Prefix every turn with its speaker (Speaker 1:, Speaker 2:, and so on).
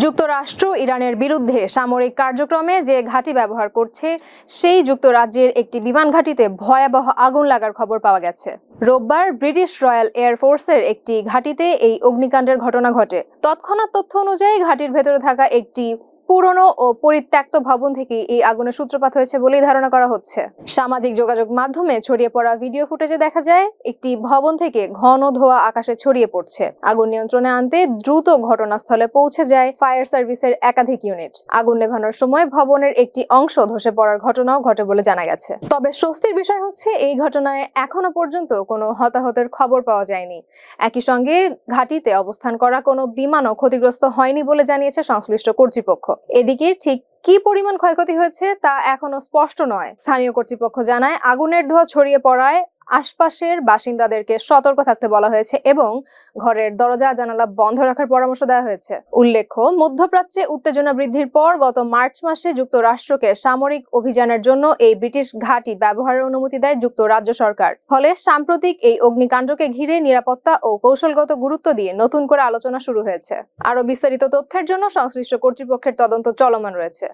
Speaker 1: যুক্তরাষ্ট্র ইরানের বিরুদ্ধে সামরিক কার্যক্রমে যে ঘাঁটি ব্যবহার করছে সেই যুক্তরাজ্যের একটি বিমান ঘাঁটিতে ভয়াবহ আগুন লাগার খবর পাওয়া গেছে। রোববার ব্রিটিশ রয়্যাল এয়ার ফোর্সের একটি ঘাঁটিতে এই অগ্নিকাণ্ডের ঘটনা ঘটে। তৎক্ষণাৎ তথ্য অনুযায়ী ঘাঁটির ভেতরে থাকা একটি পুরনো ও পরিত্যক্ত ভবন থেকে এই আগুনের সূত্রপাত হয়েছে বলেই ধারণা করা হচ্ছে। সামাজিক যোগাযোগ মাধ্যমে ছড়িয়ে পড়া ভিডিও ফুটেজে দেখা যায় একটি ভবন থেকে ঘন ধোঁয়া আকাশে ছড়িয়ে পড়ছে। আগুন নিয়ন্ত্রণে আনতে দ্রুত ঘটনাস্থলে পৌঁছে যায় ফায়ার সার্ভিসের একাধিক ইউনিট। আগুন নেভানোর সময় ভবনের একটি অংশ ধসে পড়ার ঘটনাও ঘটে বলে জানা গেছে। তবে স্বস্তির বিষয় হচ্ছে এই ঘটনায় এখনো পর্যন্ত কোনো হতাহতের খবর পাওয়া যায়নি। একই সঙ্গে ঘাঁটিতে অবস্থান করা কোনো বিমানও ক্ষতিগ্রস্ত হয়নি বলে জানিয়েছে সংশ্লিষ্ট কর্তৃপক্ষ। এদিকে ঠিক কি পরিমাণ ক্ষয়ক্ষতি হয়েছে তা এখনো স্পষ্ট নয়। স্থানীয় কর্তৃপক্ষ জানায় আগুনের ধোঁয়া ছড়িয়ে পড়ায় আশপাশের বাসিন্দাদেরকে সতর্ক থাকতে বলা হয়েছে এবং ঘরের দরজা জানালা বন্ধ রাখার পরামর্শ দেওয়া হয়েছে। উল্লেখ্য, মধ্যপ্রাচ্যে উত্তেজনা বৃদ্ধির পর গত মার্চ মাসে যুক্তরাষ্ট্রকে সামরিক অভিযানের জন্য এই ব্রিটিশ ঘাঁটি ব্যবহারের অনুমতি দেয় যুক্তরাজ্য সরকার। ফলে সাম্প্রতিক এই অগ্নিকাণ্ডকে ঘিরে নিরাপত্তা ও কৌশলগত গুরুত্ব দিয়ে নতুন করে আলোচনা শুরু হয়েছে। আরো বিস্তারিত তথ্যের জন্য সংশ্লিষ্ট কর্তৃপক্ষের তদন্ত চলমান রয়েছে।